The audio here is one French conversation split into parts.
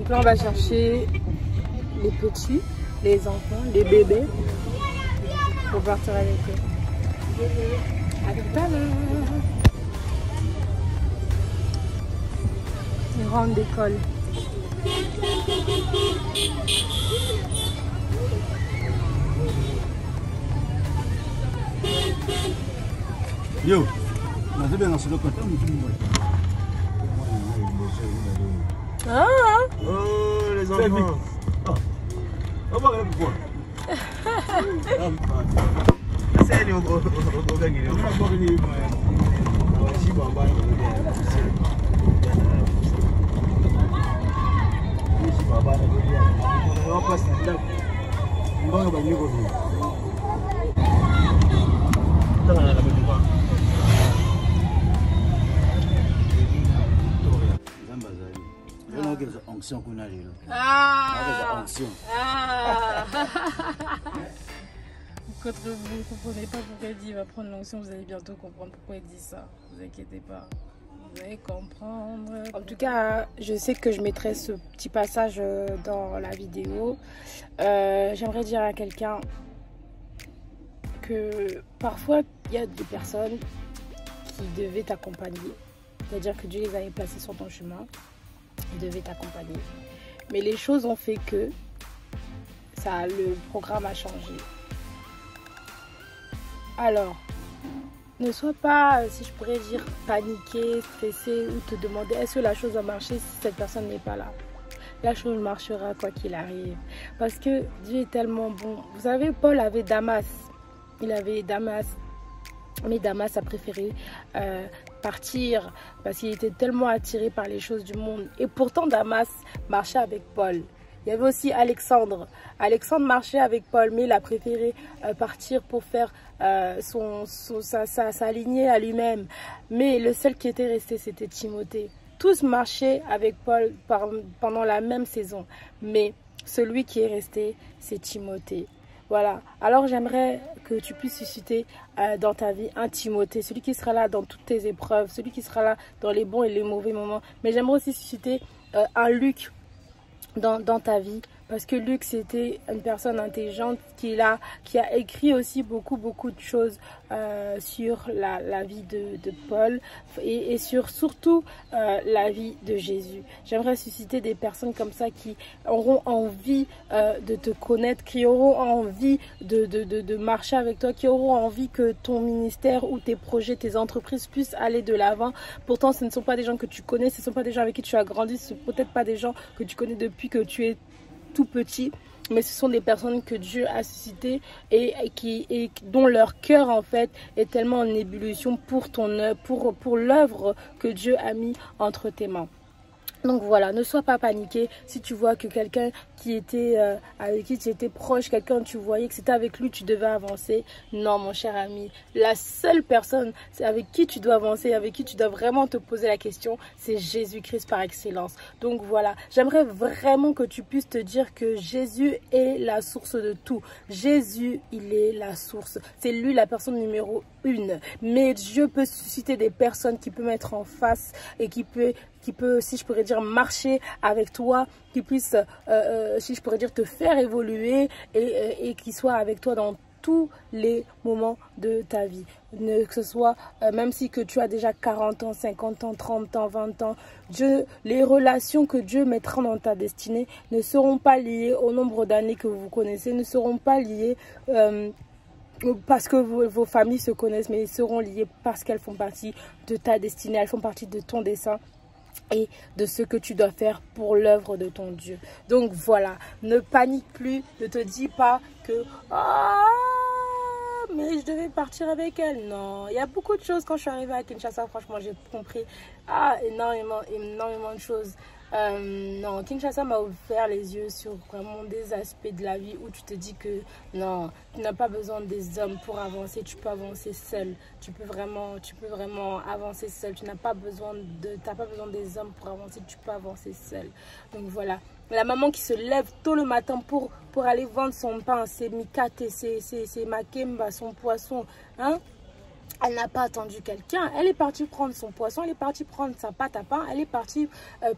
Donc là, on va chercher les petits, les enfants, les bébés pour partir avec eux. À tout à l'heure. Ils rentrent d'école. Yo, nanti biar ngasih lo kata mungkin mulai. Ah, oh, les enfants. Oh, apa kalian buat? Saya ni orang gini. Orang buat ni macam si bapa ni dia. Si bapa ni dia. Orang pas ni dah. Bang bang ni kau ni. Tengah nak berjumpa. Onction qu'on a là. ah, Onction. ah. Quand vous ne comprenez pas pourquoi il dit il va prendre l'onction, vous allez bientôt comprendre pourquoi il dit ça. Ne vous inquiétez pas. Vous allez comprendre. En tout cas, je sais que je mettrai ce petit passage dans la vidéo. J'aimerais dire à quelqu'un que parfois, il y a des personnes qui devaient t'accompagner. C'est-à-dire que Dieu les avait placés sur ton chemin. Ils devaient t'accompagner. Mais les choses ont fait que le programme a changé. Alors, ne sois pas, si je pourrais dire, paniqué, stressé ou te demander est-ce que la chose va marcher si cette personne n'est pas là. La chose marchera quoi qu'il arrive. Parce que Dieu est tellement bon. Vous savez, Paul avait Damas. Il avait Damas. Mais Damas a préféré partir parce qu'il était tellement attiré par les choses du monde. Et pourtant, Damas marchait avec Paul. Il y avait aussi Alexandre. Alexandre marchait avec Paul, mais il a préféré partir pour faire sa lignée à lui-même. Mais le seul qui était resté, c'était Timothée. Tous marchaient avec Paul pendant la même saison. Mais celui qui est resté, c'est Timothée. Voilà, alors j'aimerais que tu puisses susciter dans ta vie un Timothée, celui qui sera là dans toutes tes épreuves, celui qui sera là dans les bons et les mauvais moments. Mais j'aimerais aussi susciter un Luc dans ta vie, parce que Luc, c'était une personne intelligente qui a écrit aussi beaucoup de choses sur la vie de Paul et surtout la vie de Jésus. J'aimerais susciter des personnes comme ça qui auront envie de te connaître, qui auront envie de marcher avec toi, qui auront envie que ton ministère ou tes projets, tes entreprises puissent aller de l'avant. Pourtant, ce ne sont pas des gens que tu connais, ce ne sont pas des gens avec qui tu as grandi, ce ne sont peut-être pas des gens que tu connais depuis que tu es tout petit, mais ce sont des personnes que Dieu a suscitées et dont leur cœur en fait est tellement en ébullition pour ton œuvre, pour l'œuvre que Dieu a mis entre tes mains. Donc voilà, ne sois pas paniqué si tu vois que quelqu'un qui était avec qui tu étais proche, quelqu'un tu voyais que c'était avec lui tu devais avancer. Non mon cher ami, la seule personne avec qui tu dois avancer, avec qui tu dois vraiment te poser la question, c'est Jésus-Christ par excellence. Donc voilà, j'aimerais vraiment que tu puisses te dire que Jésus est la source de tout. Jésus, il est la source. C'est lui la personne numéro 1. Mais Dieu peut susciter des personnes qui peuvent mettre en face et qui peut, si je pourrais dire, marcher avec toi, qui puisse, si je pourrais dire, te faire évoluer et qui soit avec toi dans tous les moments de ta vie. Que ce soit, même si que tu as déjà 40 ans, 50 ans, 30 ans, 20 ans, les relations que Dieu mettra dans ta destinée ne seront pas liées au nombre d'années que vous connaissez, ne seront pas liées parce que vos familles se connaissent, mais ils seront liés parce qu'elles font partie de ta destinée, elles font partie de ton dessein et de ce que tu dois faire pour l'œuvre de ton Dieu. Donc voilà, ne panique plus, ne te dis pas que mais je devais partir avec elle. Non, il y a beaucoup de choses. Quand je suis arrivée à Kinshasa, franchement, j'ai compris énormément de choses. Non, Kinshasa m'a ouvert les yeux sur vraiment des aspects de la vie où tu te dis que non, tu n'as pas besoin des hommes pour avancer, tu peux avancer seul. Tu peux vraiment avancer seul. Tu n'as pas besoin des hommes pour avancer, tu peux avancer seul. Donc voilà. La maman qui se lève tôt le matin pour aller vendre son pain, c'est Mikate, c'est Makemba, son poisson, hein? Elle n'a pas attendu quelqu'un. Elle est partie prendre son poisson, elle est partie prendre sa pâte à pain, elle est partie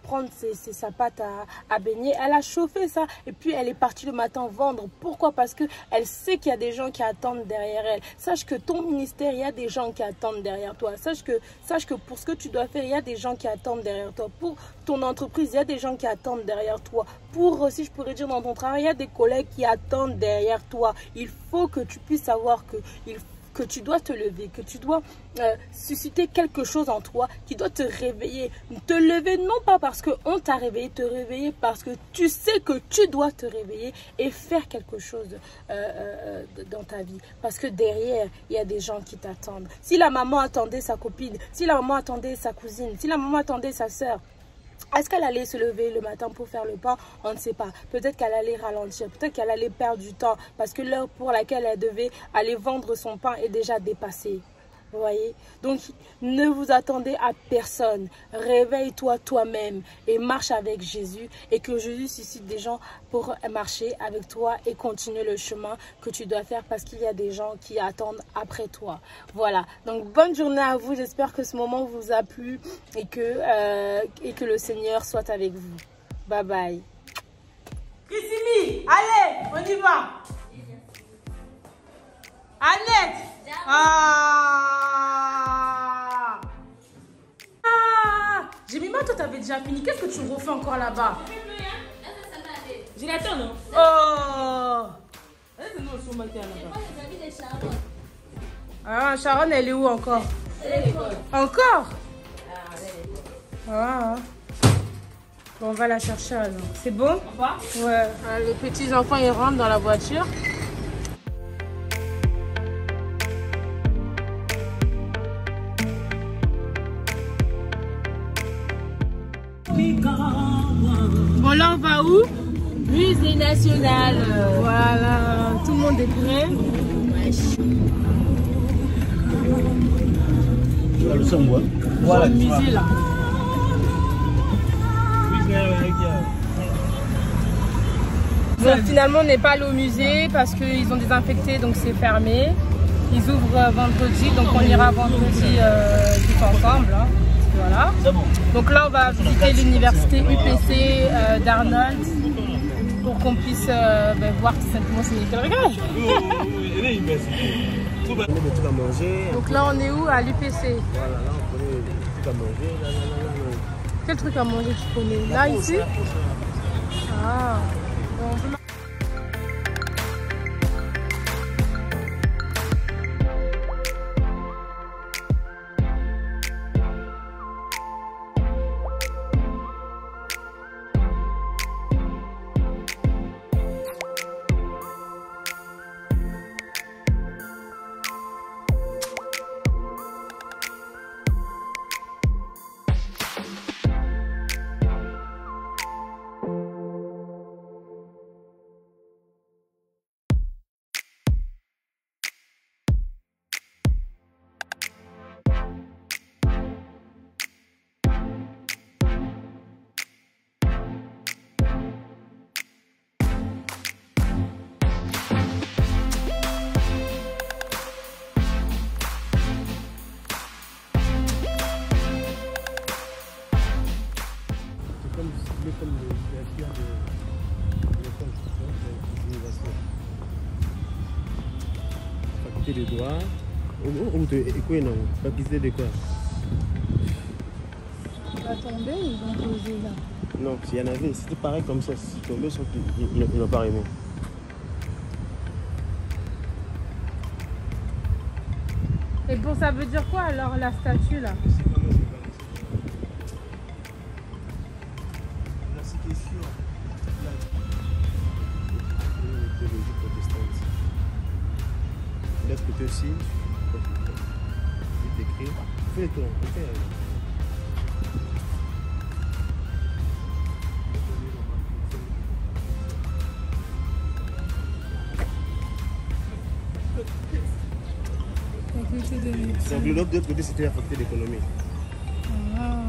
prendre sa pâte à baigner. Elle a chauffé ça et puis elle est partie le matin vendre. Pourquoi? Parce qu'elle sait qu'il y a des gens qui attendent derrière elle. Sache que ton ministère, il y a des gens qui attendent derrière toi. Sache que pour ce que tu dois faire, il y a des gens qui attendent derrière toi. Pour ton entreprise, il y a des gens qui attendent derrière toi. Pour, si je pourrais dire, dans ton travail, il y a des collègues qui attendent derrière toi. Il faut que tu puisses savoir que tu dois te lever, que tu dois susciter quelque chose en toi qui doit te réveiller. Te lever non pas parce qu'on t'a réveillé, te réveiller parce que tu sais que tu dois te réveiller et faire quelque chose dans ta vie. Parce que derrière, il y a des gens qui t'attendent. Si la maman attendait sa copine, si la maman attendait sa cousine, si la maman attendait sa soeur, est-ce qu'elle allait se lever le matin pour faire le pain? On ne sait pas. Peut-être qu'elle allait ralentir. Peut-être qu'elle allait perdre du temps parce que l'heure pour laquelle elle devait aller vendre son pain est déjà dépassée. Vous voyez? Donc, ne vous attendez à personne. Réveille-toi toi-même et marche avec Jésus. Et que Jésus suscite des gens pour marcher avec toi et continuer le chemin que tu dois faire parce qu'il y a des gens qui attendent après toi. Voilà. Donc, bonne journée à vous. J'espère que ce moment vous a plu et que le Seigneur soit avec vous. Bye bye. Christine, allez, on y va. Annette. Jemima, toi t'avais déjà fini. Qu'est-ce que tu refais encore là-bas? Je l'attends, non? Oh! Ah, Sharon, elle est où encore? Encore? Ah. Bon, on va la chercher alors. C'est bon? Ouais. Les petits enfants, ils rentrent dans la voiture. Bon, là on va où? Musée national. Voilà, tout le monde est prêt. Voilà le musée là. Bon, finalement on n'est pas allé au musée parce qu'ils ont désinfecté, donc c'est fermé. Ils ouvrent vendredi, donc on ira vendredi tous ensemble. Hein. Voilà. Donc là, on va visiter l'université UPC d'Arnold pour qu'on puisse voir tout simplement c'est quel regard. Donc là, on est où? À l'UPC. Voilà, là, on connaît des trucs à manger. Là. Quel truc à manger tu connais? Là, ici? Ah. Bon, comme le directeur de l'école de l'université. Faculté de droit. On te écoute, non? Faculté de quoi? il va tomber, ils vont poser là. Non, s'il y en avait, c'était pareil comme ça. Si tombé, ils n'ont pas aimé. Et bon, ça veut dire quoi alors la statue là? L'autre côté aussi, il t'écrit. Fais le tour, fais. Donc l'autre côté c'était la faculté d'économie. Ah.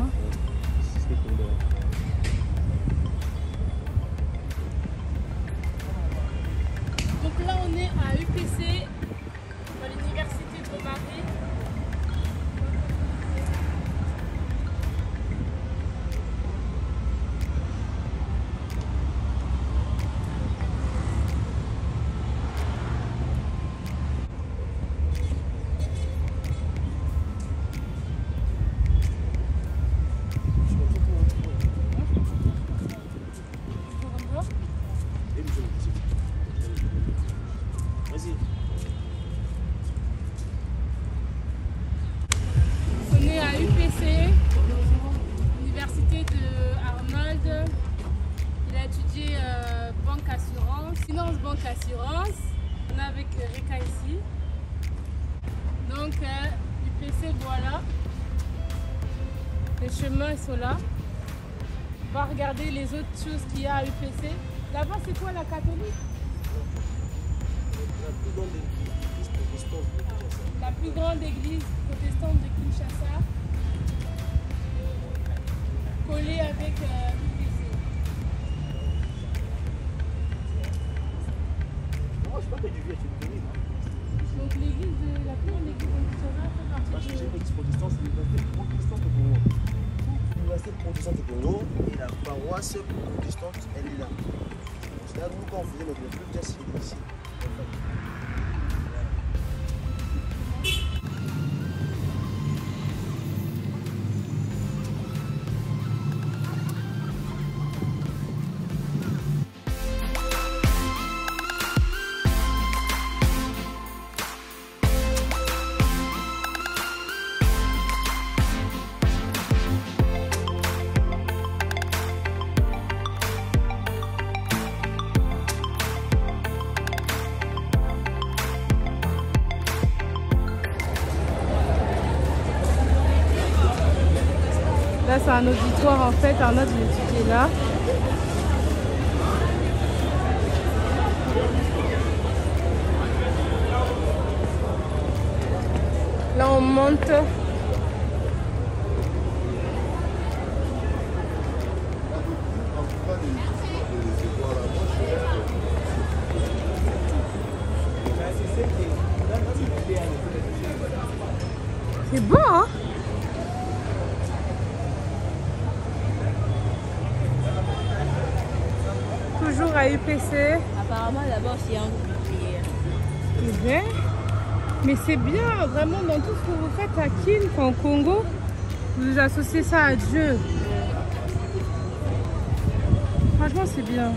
Donc là on est à UPC, à l'université de Marie. banque assurance. On est avec Rika ici. Donc, UPC, voilà. Les chemins sont là. On va regarder les autres choses qu'il y a à UPC. Là-bas, c'est quoi, la catholique? La plus grande église protestante de Kinshasa. Collée avec UPC. Donc l'église, la plus grande église de Kinshasa fait partie de... L'église protestante, c'est l'université protestante de Congo. L'université protestante de Congo et la paroisse protestante, elle est là. C'est là où quand on faisait notre club, c'est ici. Là, c'est un auditoire en fait, un autre qui est là. Là, on monte. C'est beau, hein? Toujours à UPC. Apparemment, là-bas, c'est un groupe de prière. C'est bien. Mais c'est bien, vraiment, dans tout ce que vous faites à Kin, au Congo, vous associez ça à Dieu. Franchement, c'est bien.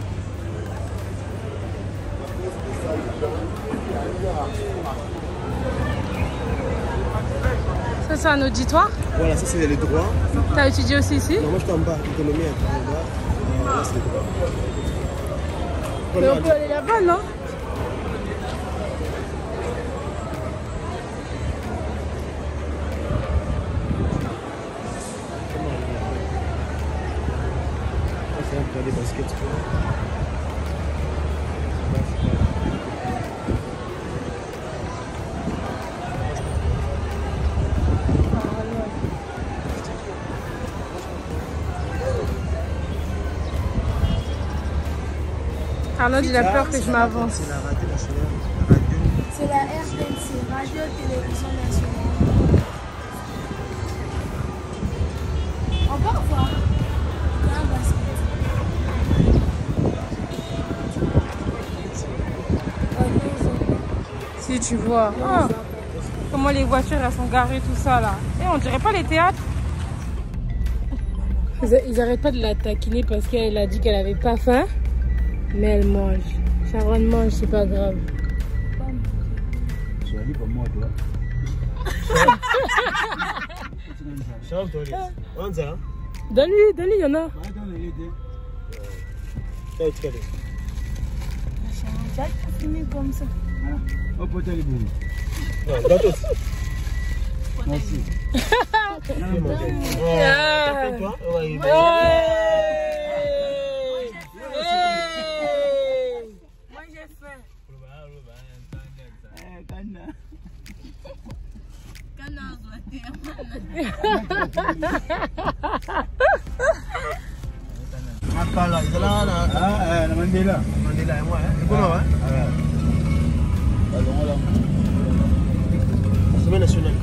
Ça, c'est un auditoire? Voilà, ça c'est les droits. T'as étudié aussi ici? Non, moi j'étais en bas, l'économie et en bas. Là, c'est les droits. Mais on peut aller là-bas, non? C'est un peu des baskets. Arnaud, il a peur que je m'avance. C'est la radio nationale. Radio. C'est la RTNC, Radio Télévision Nationale. Encore voir. Il y a un basket. Si tu vois. Ah, comment les voitures elles sont garées, tout ça là. Et on dirait pas les théâtres. Ils arrêtent pas de la taquiner parce qu'elle a dit qu'elle avait pas faim. Mais elle mange. Sharon mange, c'est pas grave. Je vais comme moi, toi. Sharon, toi, on ça. Donne-lui, il y en a. J'ai filmé comme ça. Oh, peut-être les boules. Non, dans tous. Merci. Akala, jalan na Mandela. Mandela yang mana? Ibu mana? Along. Semaine nationale.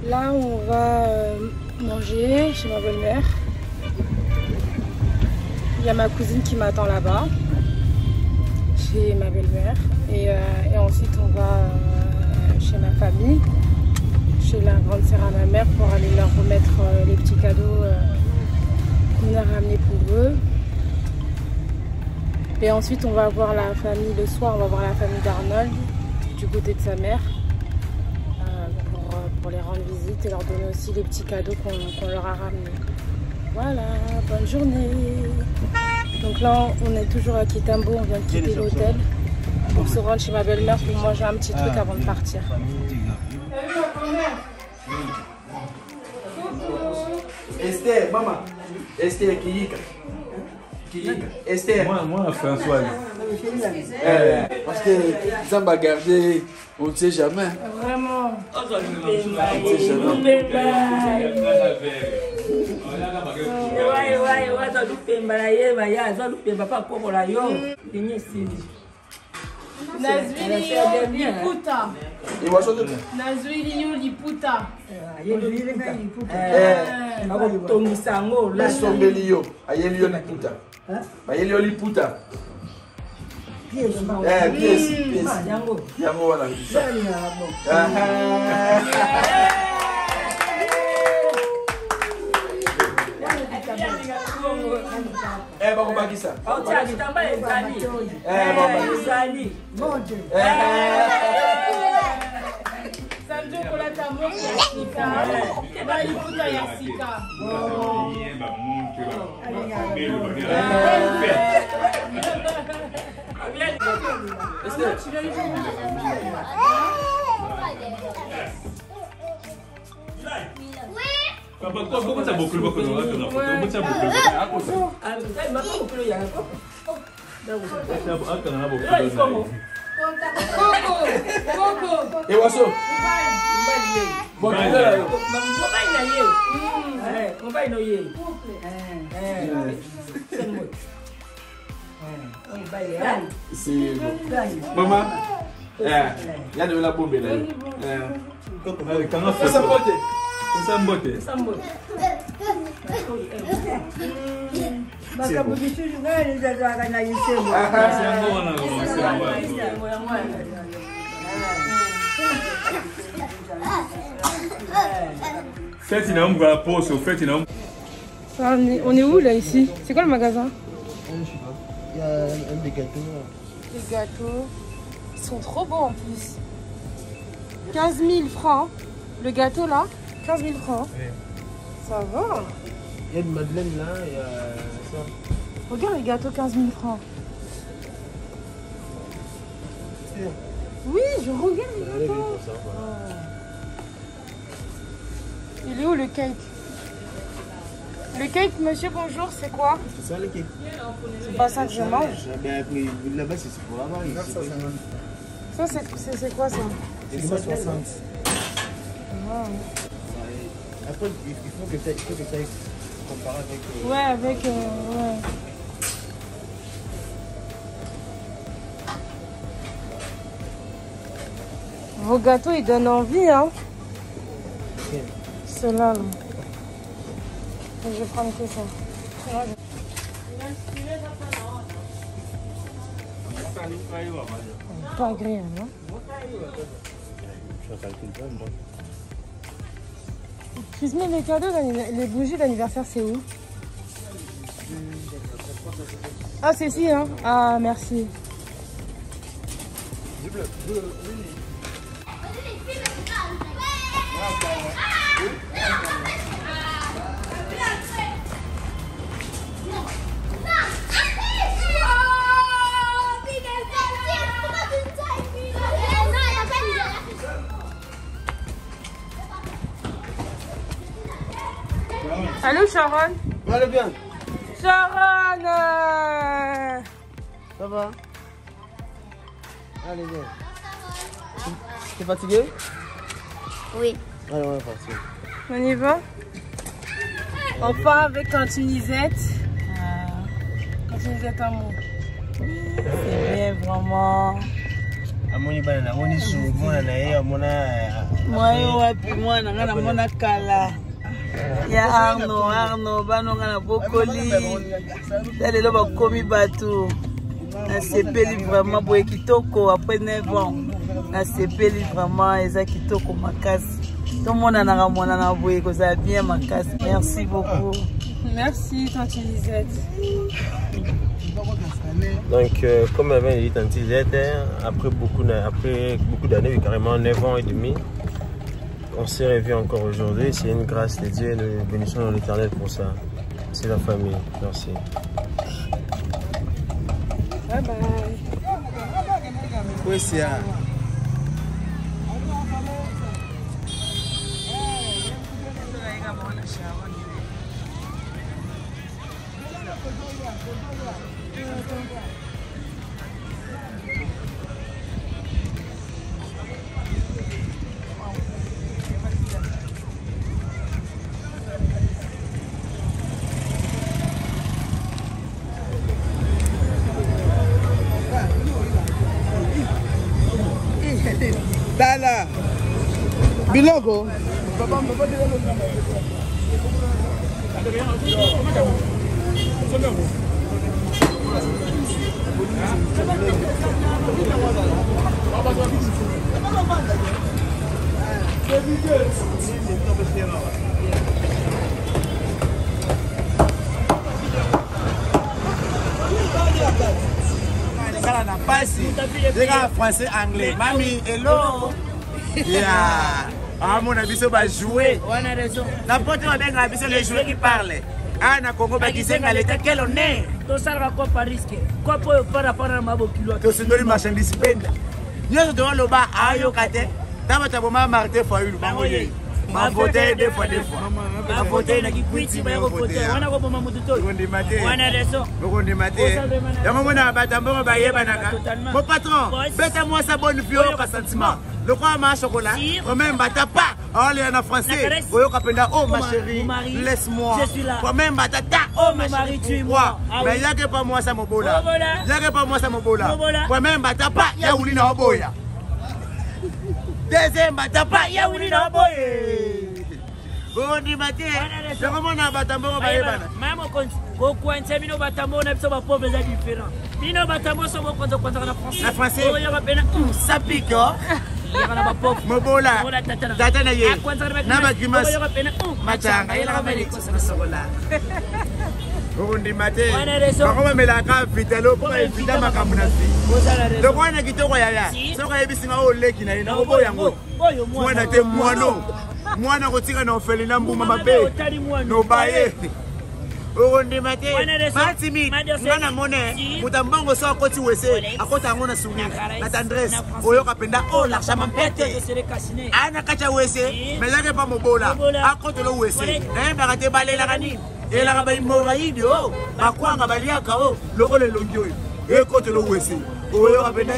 Là, on va manger chez ma belle-mère. Il y a ma cousine qui m'attend là-bas, chez ma belle-mère. Et ensuite, on va chez ma famille, chez la grande sœur à ma mère, pour aller leur remettre les petits cadeaux qu'on a ramenés pour eux. Et ensuite, on va voir la famille le soir, on va voir la famille d'Arnold, du côté de sa mère, pour les rendre visite et leur donner aussi les petits cadeaux qu'on leur a ramenés. Voilà, bonne journée. Donc là, on est toujours à Kitambo, on vient de quitter l'hôtel pour se rendre chez ma belle-mère pour manger un petit truc avant de partir. Esther, maman. Esther, Kiyika. Esther. Moi, François. Parce que ça m'a gardé, on ne sait jamais. Vraiment. On ne sait jamais. Liputa. Nazwili liputa. Sombelio, ayelio liputa. Ayelio liputa. Pièce. Yango wana. Bako bakisa. Papa, pourquoi t'as beaucoup de beaucoup de pourquoi t'as beaucoup Et Wasso. Maman, il y a de la bombe là. On est où là ici? C'est quoi le magasin? Je sais pas. Il y a des gâteaux. Les gâteaux. Ils sont trop beaux en plus. 15 000 francs. Le gâteau là, 15 000 francs. Oui. Ça va. Il y a une madeleine là, il y a ça. Regarde les gâteaux, 15 000 francs. Oui, je regarde les gâteaux. Il est où le cake? Le cake, monsieur, bonjour, c'est quoi? C'est ça le cake. C'est pas ça que je mange. Là-bas, c'est pour là-bas. Ça, c'est quoi ça? C'est 60. Ah. Après, il faut que ça compare avec... Ouais, avec... ouais. Vos gâteaux, ils donnent envie, hein? Okay. Ceux-là, là. Je vais prendre que ça. Pas agréable, hein? Je calcule pas, moi. Christmas, les cadeaux, les bougies d'anniversaire, c'est où? Ah, c'est ici, hein? Ah, merci. Allô, Sharon? Allez, bien. Sharon! Ça va? Allez, viens. T'es fatigué? Oui. Allez, on va partir. On y va? Enfin, avec Cantunisette. Cantunisette amour. C'est bien, vraiment. Amoni bana on est sous moi na et mona moi wapi mwana ngana mona kala Ya Arnaud, banonga na bokoli. Lelo bakomi bato. Na sepeli vraiment boye kitoko après 9 ans. Na sepeli vraiment eza kitoko makasi. Tout le monde en a ramona na boye ko ça bien makasi. Merci beaucoup. Merci Tante Lisette. Donc comme avait dit Tante Lisette, après beaucoup d'années, carrément 9 ans et demi, on s'est revus encore aujourd'hui. C'est une grâce de Dieu. Nous bénissons l'Éternel pour ça. C'est la famille. Merci. Bye bye. Oui, c'est Dala Bilogo français, anglais. Mami, hello. Yeah. Ah, mon avis, ça va jouer. N'importe quoi, c'est les joueurs qui parlent. Ah, na Congo, qui s'est à l'état, quel honneur. Tout ça, va quoi par risque. Quoi pour faire à ma bocule. Tout ce que marchandise peine. Nous devons le bas à Yokate. Dans votre moment, Martin Foyul, ma voté 2 fois. Ma voté, n'a qui quitté, ma voté. On a comme Mamoudou. On a raison. On est maté. Mon patron, faites-moi sa bonne vie au sentiment. Le quoi ma chocolat, moi-même bata pas. Oh, il y en a français. Oh ma chérie, laisse-moi. Moi-même batata. Oh mon mari, tue-moi. Mais il n'y a que pas moi ça mon bola. Il n'y a que pas moi ça mon bola. Moi-même bata pas. Il y a Ouli na Oboya. Deuxième bata pas. Il y a Ouli na Oboya. Bon dimanche, je remonte à Batambo. Maman compte. Beaucoup de Mino Batambo, on a besoin de pauvres différents. Mino Batambo, sont contre la France. La française. Oh, il y a peine. Ça pique, hein? Mobola. Tata na ye. Na bakimas. Machanga, il a ramené ça sola. Bon dimanche. Comment me la cave vitalo pour éviter ma camunasi. Le point est que tu yaya. So ka ebisinga o leki na ina obo yango. Mwana te mwano. Mwana kotika na ofeli na mbuma mabe. No baye. Oronde mate. Matimi. Mwana mone. Mutambongo so akoti wese. Akota ngona souvenir. Na tendresse. Oyo kapenda o l'argent mampete. Ana kacha wese. Melage pa mobola. Akota lo wese. Na mbakate balela kani. Ela ka ba imora idio. Bakwanga baliaka o. Lokole longyo. Ekota lo wese. Oyo kapenda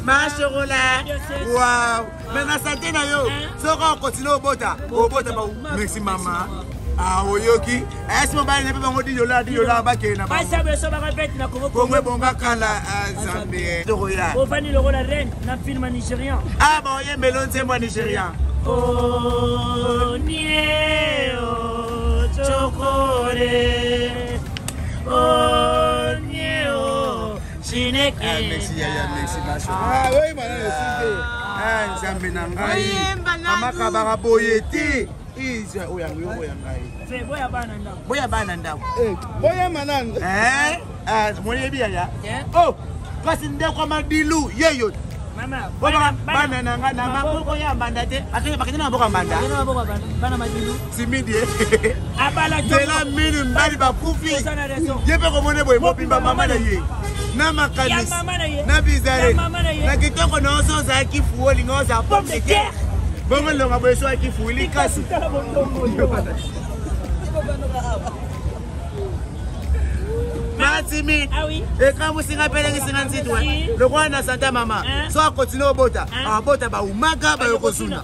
ma chocolat. Wow. Mais na santé na yo. So ko continue au bota ba. Merci maman. Ah oyoki. Est-ce que ba ne peut ngodi yola ba ke na ba. Ba sabe so ba répète na ko. Kongo bonga kala Zambie. Doroya. O fani logo la reine na film nigérien. Ah ba oye melon c'est moi nigérien. Oh nie o chocolat. Oh nie o Chineke. Merci Yaya, merci Nacho. Ah oui, madame, ah, Nzambe na ngai. Mama kabara boyete. Iza oyango oyangai. Fe boya bana ndao. Boya bana ndao. Boya mananda. Ah, moye bi Yaya. Oh, kasi nde kwa madilu yeyo. Mama, bana nanga na maboko ya mbandate. Bakina na maboko mbanda. Bakina maboko bana madilu. Simidie. Abala de la mine mbali ba kufi. Yepe ko mone boy mopimba mama na ye. Na makanis. Na bizare. Na kitoko na oso za kifu oli ngoza pomme de terre. Bongo longa boy so kifu ili kasi. Matimi. Ah oui. Et quand vous singa pele ki singa ntitwa. Le roi na santa mama. So continue obota. Abota ba umaga ba yokozuna.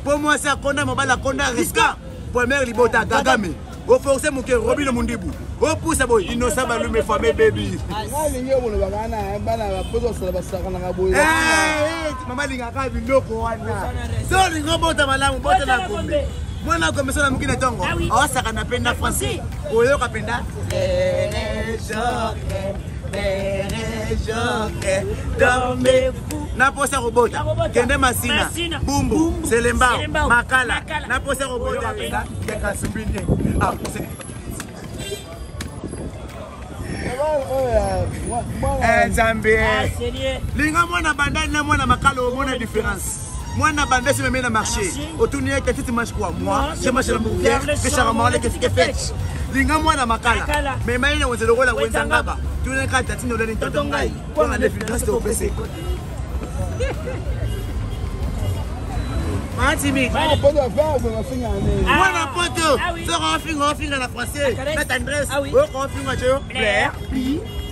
Pour moi ça konda mobala konda risquant. Première libota gagame. Au forcer mon cœur, Robin Mundibu. Au pouce à boy, innocent balu me fameux baby. Maman Lingaka biloko wana. So lingo bota malamu bota na kumbe. Mwana kwa mesona mukina tongo. Awasaka na penda français. Oyo kapenda. Naposa robota. Kende masina. Bumbu. Selembao. Makala. Naposa robota kapenda. Yaka subinde. Ah, Nzambe. Linga mwana bandani na mwana makalo mwana différence. Mwana bandani se me na marché. Autour que tu manges quoi? Moi, je mange la bouvière, que ça ramale que tu fais. Linga mwana makala. Mais maïna on se le rola wenzangaba. Tu n'es qu'à tatino le ntongai. Pour la définition au PC. Matimi. Mwana poto. Sera finger la français. Notre adresse. Au finger je Blair.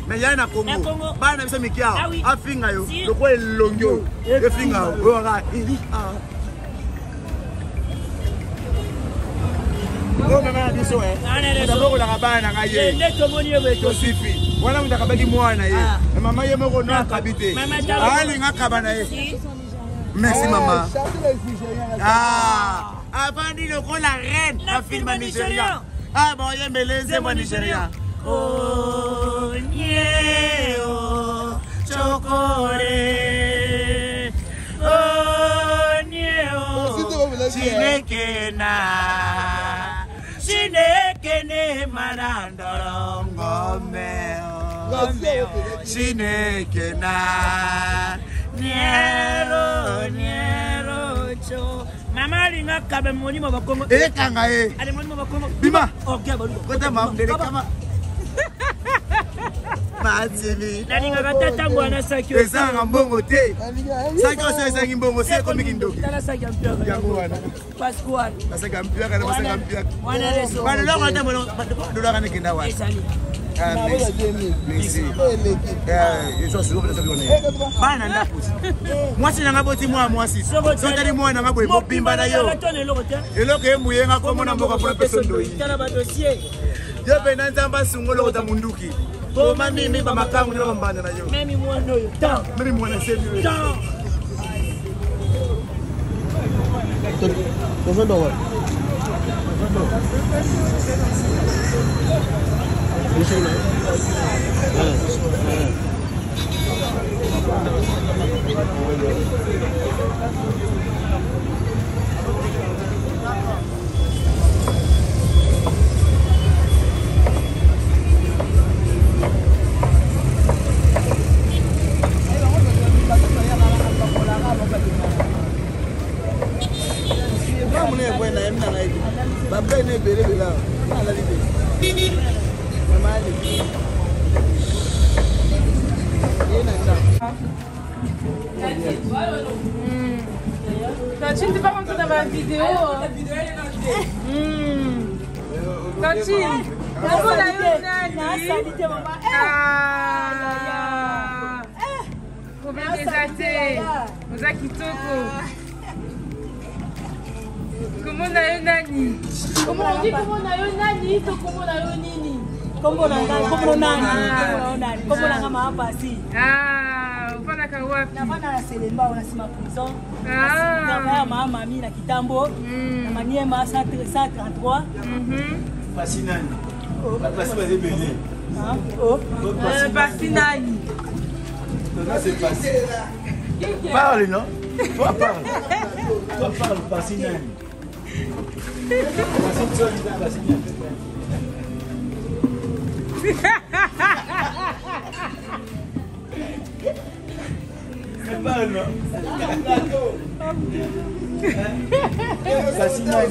Mais il y a un Congo. Pas un ami qui a un finger. Le quoi est longo. Le finger. Voilà. Oh maman biso d'abord la rabana ngaye to sifi wala mtakabaki mwana ye mama ye moko no akabite ali ngakabana ye merci maman avandi le ko la reine la film nigérien bon ye meleze moi nigérien oh nieo chokore oh nieo chinekena Chinekene marandoro ngomeo Chinekena Niero cho Mama linga kabe moni mo bakongo kanga ale moni mo bakongo bima kota mamdele kama Matimi nalinga katata mwana sakyo ezanga mbongo te sakyo sesa ngimbongo se komi kindoki tala sakyo mpyo yango wana Pascual basaka mpyo kana basaka mpyo wana leso bana lo ngata mwana dola kana kinda wana merci yeso sio kwa sababu ne bana ndapusi mwasi nanga boti mwasi so tali mwana ngabo ibimba na yo eloko emuyenga ko mona mboka pour personne yi tala ba dossier yo bena nzamba sungolo ta munduki ko mami ba makamu na mbanda na yo mimi mwana yo ta mimi mwana semi ta to ndo wa Tantine, t'es pas rentrée dans ma vidéo. Tantine, comment on a eu problème des athées. Vous avez comment on a eu Nani? Comment on dit comment on a eu Nani? Comment on a eu Nini? Comment on a eu Nani? Comment on a eu Mapasi? Ufana kwa wapi? Nafana na Selemba unasema prison. Na mama mimi na kitambo. Na Maniema 133. Fascinant. La place va débéler. Fascinant. C'est facile. Parle non? Toi parle. Toi parle fascinant. C'est pas non. Fascinant.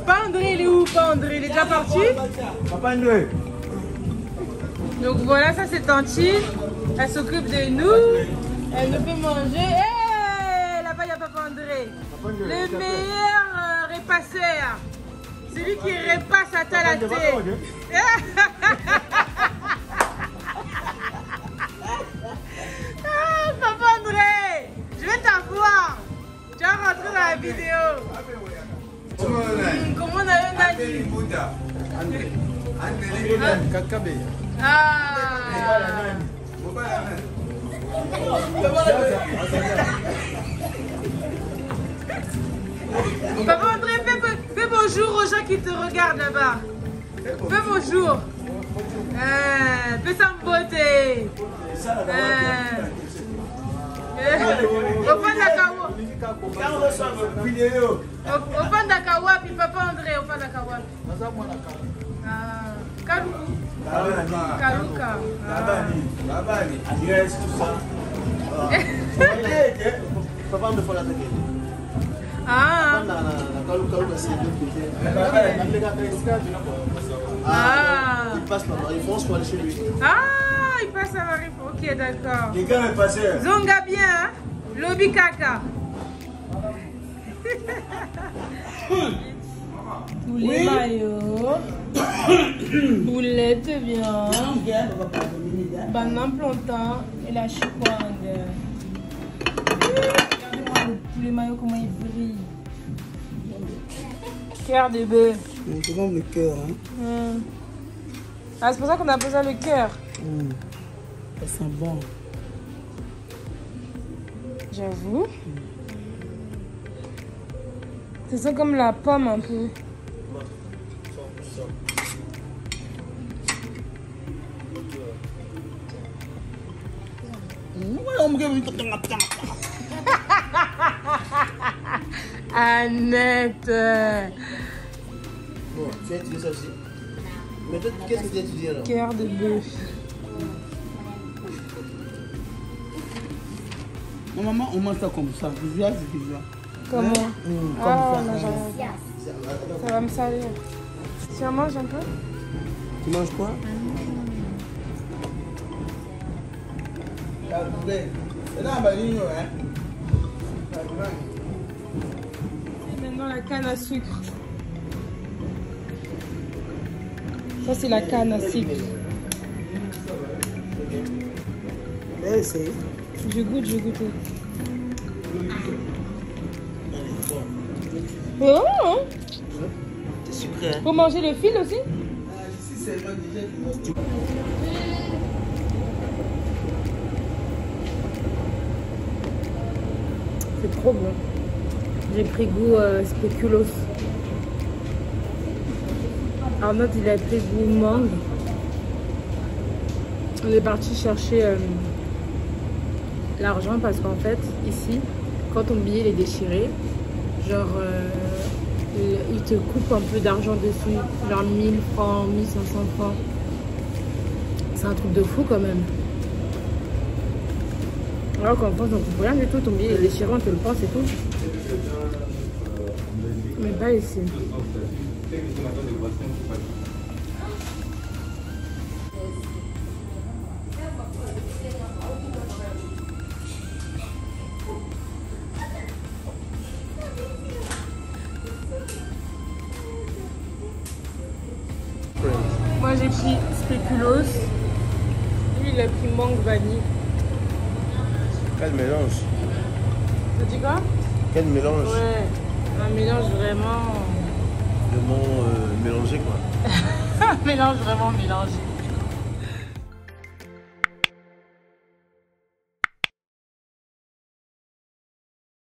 Pandré, il est où Pandré? Il est déjà parti? Pandré. Donc voilà, ça c'est Tantine. Elle s'occupe de nous. Elle nous fait manger. Hey, là-bas, il y a Papa André. Le meilleur repasseur. Celui qui repasse à Talaté. Papa André, fais bonjour aux gens qui te regardent là-bas. Fais bonjour. Fais sa beauté. Au fond d'Akawa, puis Papa André, au fond d'Akawa. Kaluka. Papa André, faut l'attaquer. Ah, il passe par la réponse pour aller chez lui. Ah, il passe à la réponse. Ok, d'accord. Les gars, mais passez. Zonga bien, hein? Lobby caca. Tous les maillots. Boulette bien. Banane plantain et la chikwang. Tous les maillots, comment ils brillent. Cœur de bœuf. C'est comme le cœur. Hein? Ah, c'est pour ça qu'on a besoin le cœur. Ça sent bon. J'avoue. Ça sent comme la pomme un peu. Annette. Bon, tu as étudié ça aussi. Mais toi, qu'est-ce que tu as étudié alors? Cœur de bœuf. Maman, on mange ça comme ça. C'est déjà. Comment? Comme Ah, ça. non, ça va me salir. Tu en manges un peu? Tu manges quoi? Et maintenant la canne à sucre. Ça c'est la canne à sucre. Essaye. Je goûte. Oh! C'est sucré. Hein? Faut manger le fil aussi? C'est trop bon. J'ai pris goût spéculoos. Arnaud il a pris goût mangue. On est parti chercher l'argent parce qu'en fait ici quand ton billet est déchiré, genre il te coupe un peu d'argent dessus, genre 1000 francs, 1500 francs. C'est un truc de fou quand même. Alors qu'en France on ne coupe rien du tout, ton billet est déchiré, on te le pense et tout. Mais pas ici. Moi j'ai pris spéculoos. Lui il a pris mangue vanille. Quel mélange? Ça dit quoi? Quel mélange? Ouais, un mélange vraiment... Vraiment mélangé quoi. Un mélange vraiment mélangé.